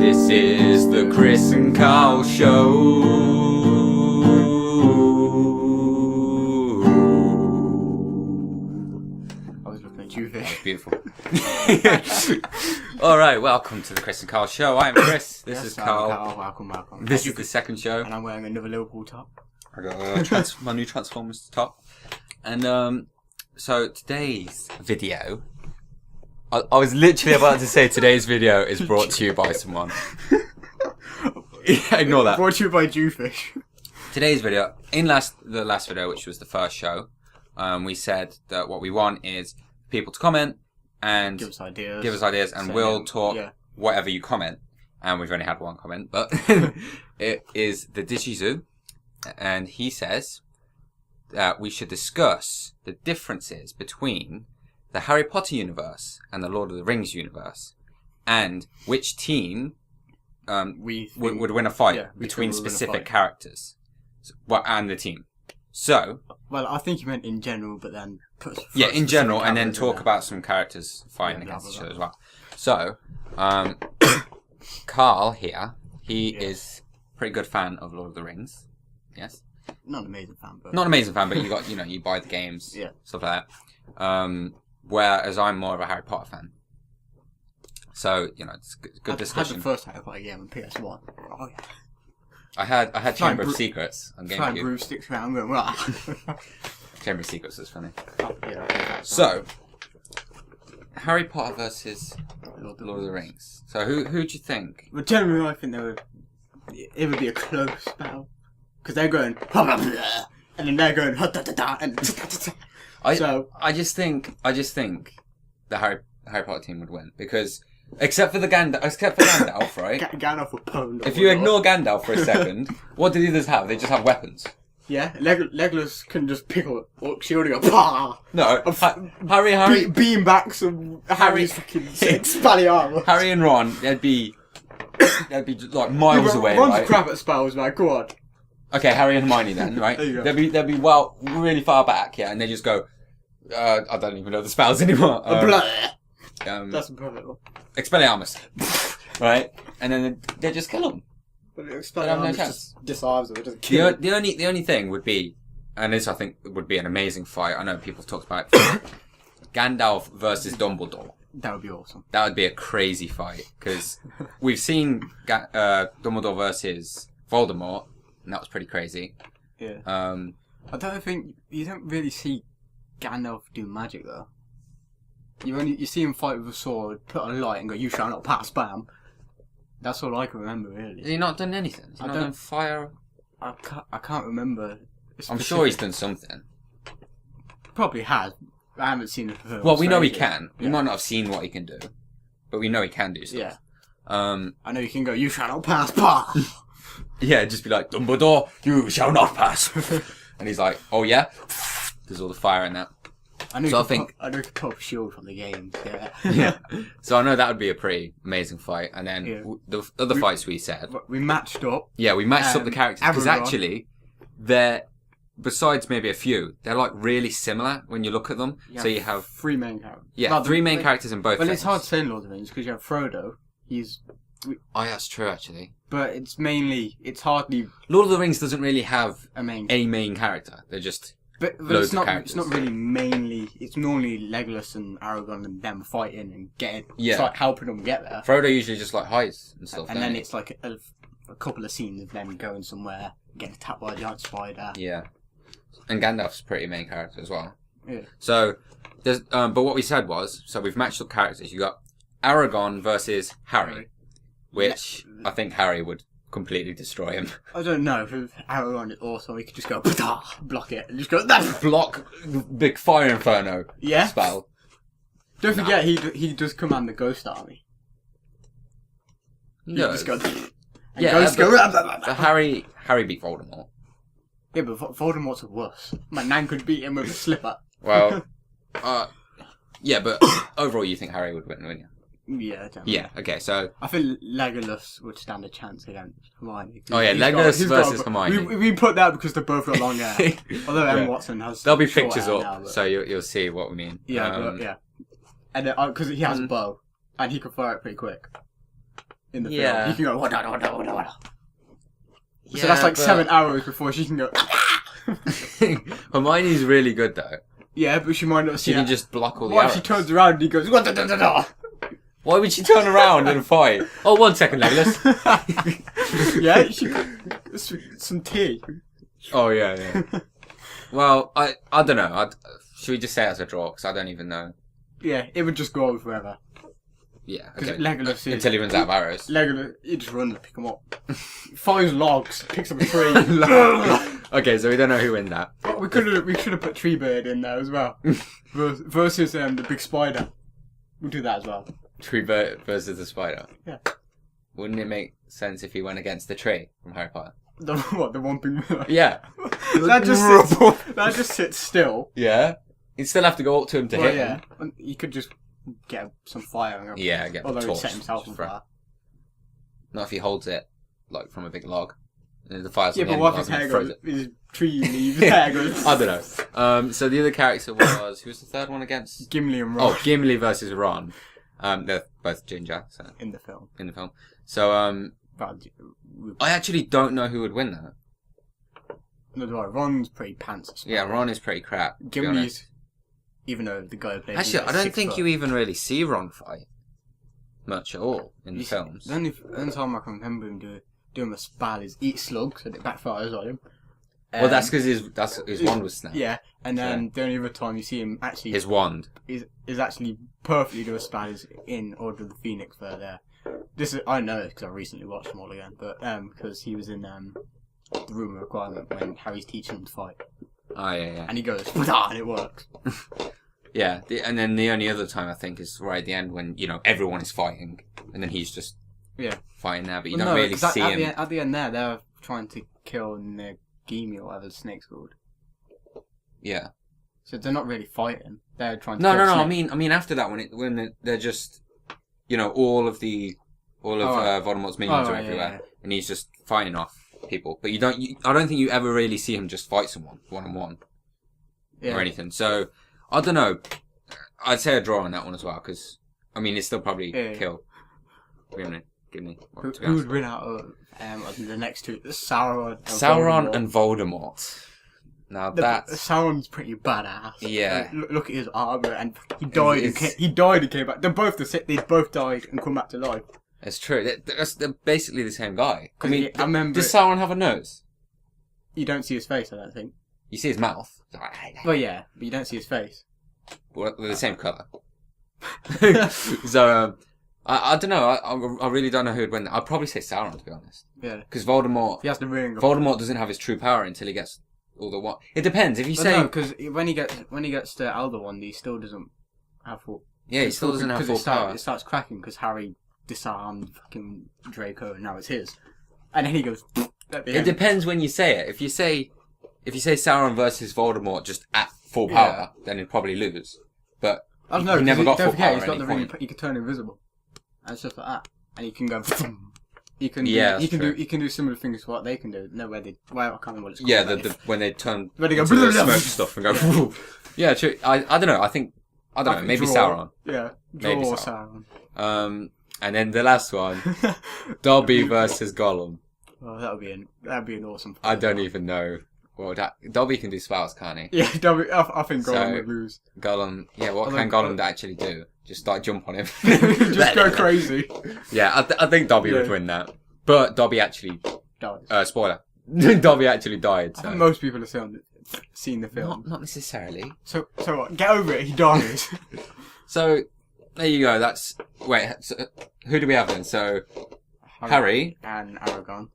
This is the Chris and Karl Show. I was looking at you there. Beautiful. Alright, welcome to the Chris and Karl Show. I am Chris. This is Karl. Welcome. This is the second show. And I'm wearing another Liverpool top. I got my new Transformers top. And so today's video, I was literally about to say today's video is brought to you by someone. Yeah, ignore that. Brought to you by Jewfish. Today's video, in the last video, which was the first show, we said that what we want is people to comment and Give us ideas, and we'll talk whatever you comment. And we've only had one comment, but it is the Digizoo, and he says that we should discuss the differences between the Harry Potter universe and the Lord of the Rings universe, and which team would win a fight between specific characters, and the team. So, well, I think you meant in general, but then in general, and then talk about some characters fighting against each other as well. So, Karl here, he is a pretty good fan of Lord of the Rings. Yes. Not an amazing fan, but you got you buy the games, stuff like that. Whereas I'm more of a Harry Potter fan. So it's good discussion. I had the first Harry Potter game on PS1. Oh yeah. I had Chamber of Secrets on GameCube. Trying brew sticks around going rah. Chamber of Secrets is funny. Oh, yeah. So, Harry Potter versus Lord of the Rings. So who do you think? Well, generally, I think it would be a close battle. Because they're going, and then they're going, and I just think the Harry Potter team would win because except for Gandalf, right? Gandalf would pwn. If you ignore Gandalf for a second, what do the others have? They just have weapons. Yeah, Legolas can just pick up a shield and go, pah! No, Harry beam back some Harry's fucking Expelliarmus. Harry and Ron, they'd be like miles away. Ron's right? crap at spells, man. Go on. Okay, Harry and Hermione then, right? There you go. They'd be really far back, and they just go. I don't even know the spells anymore. That's perfect. Expelliarmus, right? And then they just kill them. But Expelliarmus just disarms them. It doesn't kill them. The only thing would be, and this I think would be an amazing fight. I know people have talked about it. Gandalf versus Dumbledore. That would be awesome. That would be a crazy fight because we've seen Dumbledore versus Voldemort. And that was pretty crazy. Yeah. I don't think you don't really see Gandalf do magic though. You see him fight with a sword, put on a light, and go, "You shall not pass!" Bam. That's all I can remember really. Has he not done anything? Has he not done fire? I can't remember. I'm sure he's done something. Probably has. I haven't seen it. Well, we know he can. We might not have seen what he can do, but we know he can do stuff. Yeah. I know you can go. You shall not pass! Pass. Yeah, just be like, Dumbledore, you shall not pass. And he's like, oh yeah? There's all the fire in that. I know you can pop a shield from the game. Yeah. Yeah. So I know that would be a pretty amazing fight. And then the other fights we said. We matched up. Yeah, we matched up the characters. Because actually, besides maybe a few, they're like really similar when you look at them. So you have three main characters. Yeah, three main characters in both. Well, it's hard to say in Lord of the Rings because you have Frodo. Oh, yeah, that's true, actually. But it's hardly... Lord of the Rings doesn't really have a main character. They're just loads of characters. It's not really mainly... It's normally Legolas and Aragorn and them fighting and it's like helping them get there. Frodo usually just like hides and stuff. And then it's like a couple of scenes of them going somewhere, getting attacked by a giant spider. Yeah. And Gandalf's a pretty main character as well. Yeah. So, there's... but what we said was, so we've matched up characters. You got Aragorn versus Harry. Which I think Harry would completely destroy him. I don't know. If Aragorn is awesome, he could just go block it and just go block big fire inferno spell. Don't forget he does command the Ghost Army. No, just go. Ghosts go. But Harry beat Voldemort. Yeah, but Voldemort's worse. My nan could beat him with a slipper. Well, yeah, but overall, you think Harry would win, wouldn't you? Yeah, definitely. Yeah, okay, so... I think Legolas would stand a chance against Hermione. Oh yeah, Legolas versus Hermione. We put that because they're both got long hair. Although Emma Watson has there'll be pictures up, now, so you'll see what we mean. Yeah, but, yeah. And because he has a bow, and he can fire it pretty quick. in the Yeah. film. You can go, wada. Yeah, So that's like but 7 hours before she can go, Hermione's really good though. yeah, but she might not see She can it. just block all the What if arrows. she turns around and he goes, wada. Why would she turn around and fight? Oh, 1 second, Legolas. Yeah, she could, some tea. Oh, yeah. Well, I don't know. Should we just say it as a draw? Because I don't even know. Yeah, it would just go on forever. Yeah, Because okay. Legolas is... Until he runs out of arrows. Legolas, he just runs and pick them up. Finds logs, picks up a tree. Okay, so we don't know who wins that. Well, we should have put Treebird in there as well. Versus the big spider. We'll do that as well. Tree versus the spider. Yeah. Wouldn't it make sense if he went against the tree from Harry Potter? The one thing. Yeah. that just sits still. Yeah. You'd still have to go up to him to hit him. And you could just get some fire. Yeah, get Although the he torch. set himself on fire. Not if he holds it, like, from a big log. And the fire's Yeah, on the but end what of if the his log hair and goes, throws it. his tree leaves hair goes... I don't know. So the other character was... Who was the third one against? Gimli and Ron. Oh, Gimli versus Ron. They're both ginger, so... In the film. In the film. So, But, I actually don't know who would win that. no, Ron's pretty pants. Yeah, Ron is pretty crap, to be honest. Gimli's... Even though the guy who plays... Actually, I don't think you even really see Ron fight much at all in the films. The only time I can remember him doing a spell is eat slugs and it backfires on him. Well, that's because his wand was snapped. Yeah, and then the only other time you see him actually... His wand. Is actually perfectly do a spell is in Order of the Phoenix for there. I know it because I recently watched them all again, but because he was in the Room of Requirement when Harry's teaching him to fight. Oh, yeah. And he goes, and it works. Yeah, and then the only other time I think is right at the end when, everyone is fighting, and then he's just fighting there, but you don't really see him. At the end there, they're trying to kill Nagini or whatever the snake's called. Yeah. So they're not really fighting. They're trying to No, kill I Snake. mean after that when they're just, all of Voldemort's minions are everywhere, and he's just fighting off people. But I don't think you ever really see him just fight someone one-on-one or anything. So, I don't know. I'd say a draw on that one as well, because, it's still probably kill. Give me. Who would win out of the next two? Sauron and Voldemort. Now Sauron's pretty badass. Yeah. Look at his armor, and he died. He died and came back. They both died and come back to life. It's true. They're basically the same guy. I remember. Does Sauron have a nose? You don't see his face. I don't think. You see his mouth. Well, yeah, but you don't see his face. Well, they're the same colour. So, I don't know. I really don't know who would win. I'd probably say Sauron, to be honest. Yeah. Because Voldemort... He has the ring. Voldemort doesn't have his true power until he gets all the one. It depends. If you say... No, because when he gets the Elder Wand, he still doesn't have full... Yeah, he still doesn't have full power. It starts cracking because Harry disarmed fucking Draco and now it's his. And then he goes... It depends when you say it. If you say Sauron versus Voldemort just at full power, then he'd probably lose. But I don't know, he never got full power. He's got the ring. He can turn invisible, and it's just like that. And he can go. He can do similar things to what they can do. No, I can't remember what it's called. Yeah, when they turn when they go into the smoke stuff and go. Yeah, true. I don't know. I don't know. Maybe Sauron. Yeah, maybe Sauron. And then the last one, Dobby versus Gollum. Oh, that'd be an awesome fight. I don't even know. Well, Dobby can do spells, can't he? Yeah, Dobby. I think Gollum would lose. Gollum. Yeah, what can Gollum actually do? Just start jump on him. Just go crazy. Yeah, I think Dobby would win that. But Dobby actually died. Spoiler. Dobby actually died. So. I think most people have seen the film. Not necessarily. So what? Get over it. He dies. So there you go. So, who do we have then? So Harry and Aragorn.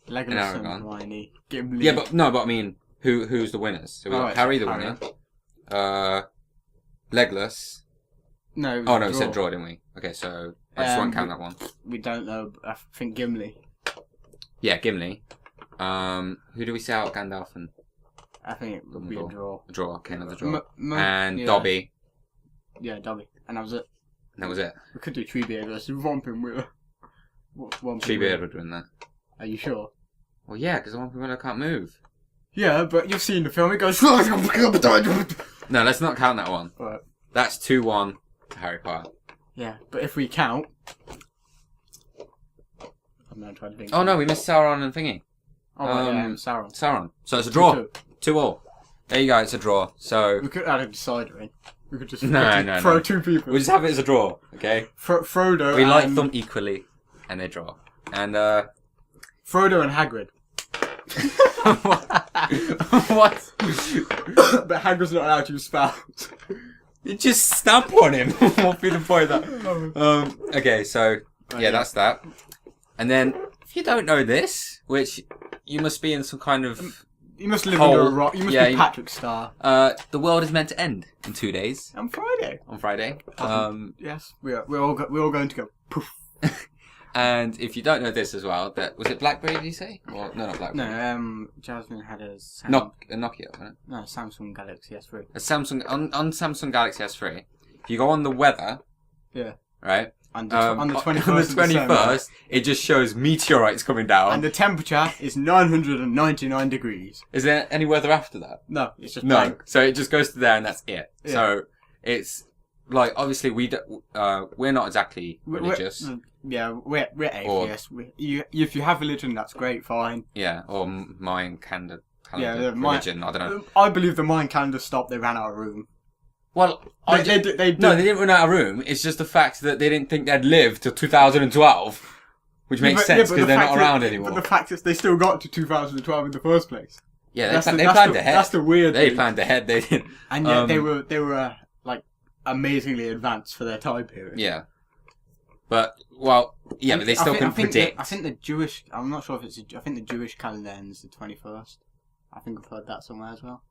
Legolas and Hermione. Gimli. Yeah, but I mean, who's the winners? So we got Harry the winner. Legolas. No. We said draw, didn't we? Okay, so I just won't count that one. We don't know. I think Gimli. Yeah, Gimli. Who do we say out? Gandalf and. I think it would be a draw. A draw. Okay, another draw. And Dobby. Yeah, Dobby, and that was it. That was it. We could do Treebeard versus Wampum Willow. Treebeard would win that. Are you sure? Well, yeah, because Wampum Willow can't move. Yeah, but you've seen the film. It goes. No, let's not count that one. Right. That's 2-1 to Harry Potter. Yeah, but if we count, now trying to think. Oh no, we missed Sauron and thingy. Oh, Sauron. Sauron. So it's a draw. 2-2. 2-2. There you go, it's a draw. So... We could add a decider in. We could just No. throw two people. We'll just have it as a draw, okay? Frodo We and... like them equally, and they draw. And, Frodo and Hagrid. What? But Hagrid's not allowed to use spells. You just stamp on him. What be the point of that? Okay, so, yeah, that's that. And then, if you don't know this, which you must be in some kind of... You must live under a rock. You must be Patrick Star. The world is meant to end in 2 days. On Friday. On Friday. Yes, we're all going to go poof. And if you don't know this as well, was it BlackBerry? Did you say? Or no, not BlackBerry. No, Jasmine had a Nokia, wasn't it? No, Samsung Galaxy S3. A Samsung on Samsung Galaxy S3. If you go on the weather, right. On the 21st, on the 21st, it just shows meteorites coming down. And the temperature is 999 degrees. Is there any weather after that? No, it's just blank. So it just goes to there and that's it. Yeah. So it's like, obviously we're not exactly religious. We're atheists. If you have religion, that's great, fine. Yeah, or Mayan calendar religion, I don't know. I believe the Mayan calendar stopped, they ran out of room. Well, they didn't run out of room. It's just the fact that they didn't think they'd live till 2012, which makes sense because they're not around anymore. But the fact is, they still got to 2012 in the first place. Yeah, they planned ahead. That's the weird thing. They planned ahead. They didn't. And yet they were like amazingly advanced for their time period. Yeah. But but they still couldn't predict. I think the Jewish. I'm not sure if it's. I think the Jewish calendar ends the 21st. I think I've heard that somewhere as well.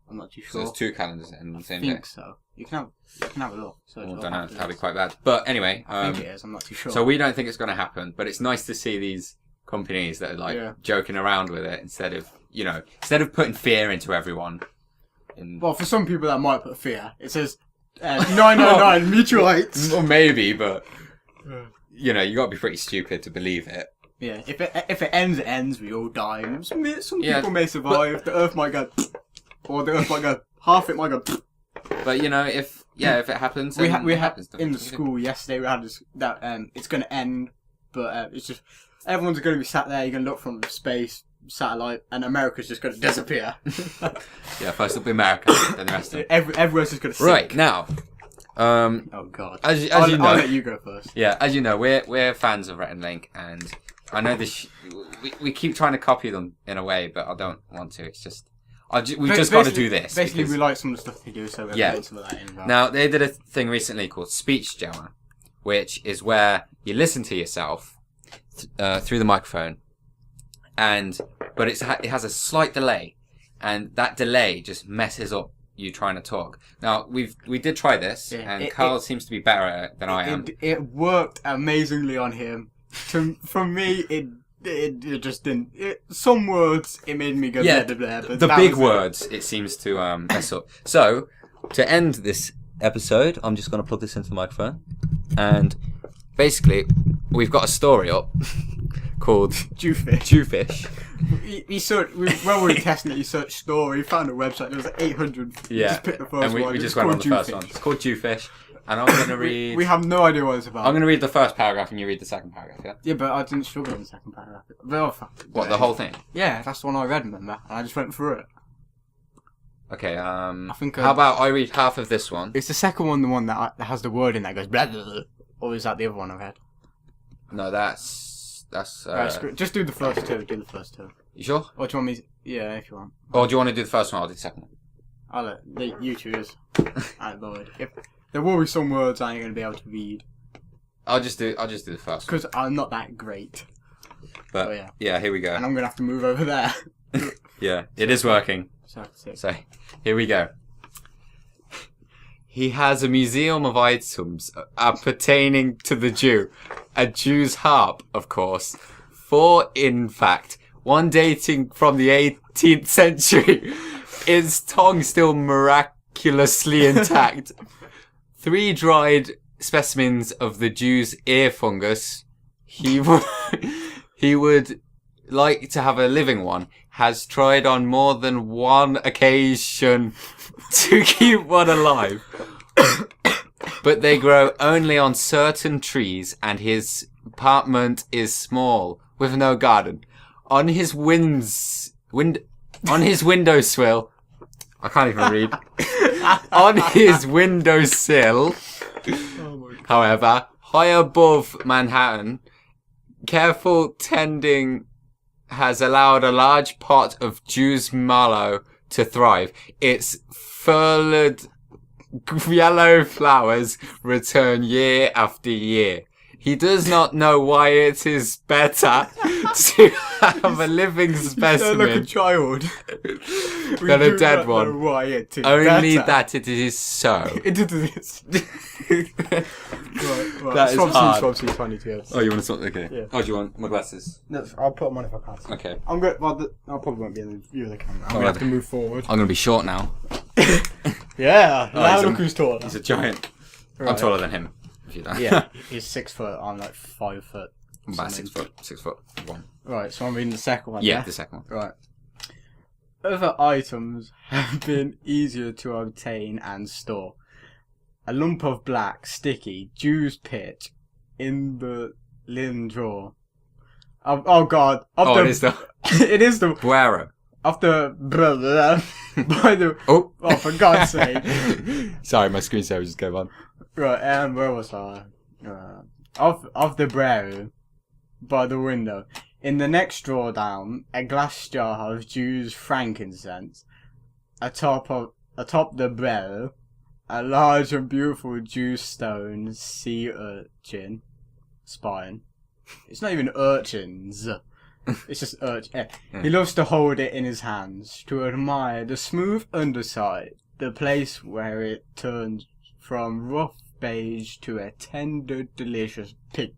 I'm not too sure. So there's 2 calendars on the same day. I think so. You can have a look. I don't know. That'd be quite bad. But anyway, I think it is. I'm not too sure. So we don't think it's going to happen. But it's nice to see these companies that are joking around with it instead of putting fear into everyone. Well, for some people that might put fear. It says 999 meteorites. Well, maybe, but you got to be pretty stupid to believe it. Yeah, if it ends, it ends. We all die. Some people may survive. The Earth might go, or the Earth might go. Half it might go. But if it happens, we had happens, in the school yesterday. We had that it's going to end, but it's just everyone's going to be sat there. You're going to look from space, satellite, and America's just going to disappear. Yeah, first it'll be America, then the rest of it. Everyone's just going to sink. Right now. Oh God! As you know, I'll let you go first. Yeah, as you know, we're fans of Rhett and Link, and I know this. We keep trying to copy them in a way, but I don't want to. It's just we've just got to do this. Basically, we like some of the stuff they do, so we're putting some of that in. Now they did a thing recently called Speech Jammer, which is where you listen to yourself through the microphone, but it has a slight delay, and that delay just messes up you trying to talk. Now we did try this, and Karl seems to be better at it than I am. It worked amazingly on him. For me, it just didn't. Some words it made me go blah, blah, blah, but the big words it seems to mess up. So to end this episode, I'm just going to plug this into the microphone, and basically we've got a story up called Jewfish. When we were testing it, you searched story, you found a website, there was 800. Yeah, just picked the first and we just went on the first one. It's called Jewfish, and I'm going to read... We have no idea what it's about. I'm going to read the first paragraph and you read the second paragraph, yeah? Yeah, but I didn't struggle in the second paragraph. What, the whole thing? Yeah, that's the one I read, remember? And I just went through it. Okay, how about I read half of this one? Is the second one the one that has the word in that goes blah, blah, blah, or is that the other one I read? No, that's right, just do the first two. You sure? Or do you want me to... Yeah, if you want. Or do you want to do the first one? I'll do the second one. I'll let you choose. Lord. If there will be some words I ain't going to be able to read. I'll just do the first one. Because I'm not that great. But yeah, here we go. And I'm going to have to move over there. Yeah, it is working. So, here we go. He has a museum of items pertaining to the Jew. A Jew's harp, of course. 4, in fact. One dating from the 18th century. His tongue still miraculously intact. 3 dried specimens of the Jew's ear fungus. He would like to have a living one. Has tried on more than one occasion to keep one alive. But they grow only on certain trees, and his apartment is small, with no garden. On his on his windowsill. I can't even read. On his windowsill, however, high above Manhattan, careful tending has allowed a large pot of Jew's mallow to thrive. Its furled yellow flowers return year after year. He does not know why it is better to have a living specimen like a child. than a dead one. Know why it is Only better. that it is so. It is. right. That is hard. Swap seats, 22 years. Oh, you want to talk? Okay. Yeah. Oh, do you want my glasses? No, I'll put them on if I can. Okay. I'm good. Well, I probably won't be in the view of the camera. I'm Oh, gonna have to move forward. I'm going to be short now. Yeah. Oh, Now he's look who's taller. He's a giant. Right. I'm taller than him. If you don't. Yeah. He's 6 foot. I'm like 5 foot. I'm about something. 6 foot 1. Right. So I'm reading the second one. Yeah, the second one. Right. Other items have been easier to obtain and store. A lump of black, sticky, Jew's pitch in the linen drawer. Oh God! It is the It is the Buero. of the by the. Oh, For God's sake! Sorry, my screensaver just gave on. Right, where was I? Of the brew by the window. In the next drawer down, a glass jar of Jew's frankincense. Atop the brew, a large and beautiful Jew stone sea urchin spine. It's not even urchins. It's just urchin. He loves to hold it in his hands, to admire the smooth underside, the place where it turns from rough beige to a tender, delicious pink.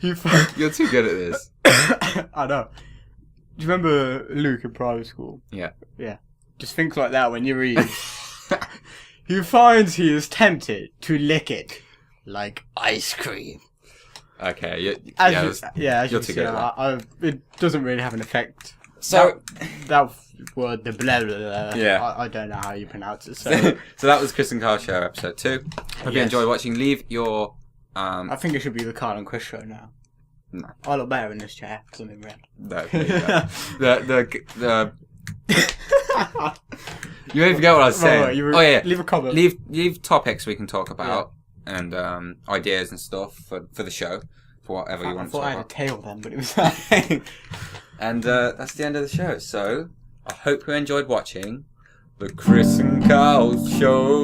You're too good at this. I know. Do you remember Luke in primary school? Yeah. Yeah. Just think like that when you read. He finds he is tempted to lick it like ice cream. Okay. As You're you too see, good at that. it doesn't really have an effect. So that word, the blah, blah, blah, Yeah. I don't know how you pronounce it. So so that was Chris and Karl show episode 2. Hope you Yes. enjoyed watching. Leave your I think it should be the Karl and Chris show now. No. I look better in this chair because I'm in red. No, there you go. You don't even get what I was saying. Right, leave a comment. Leave topics we can talk about and ideas and stuff for the show, for whatever you want to I thought talk I had a about. tail then, but it was that. And that's the end of the show. So I hope you enjoyed watching the Chris and Karl show.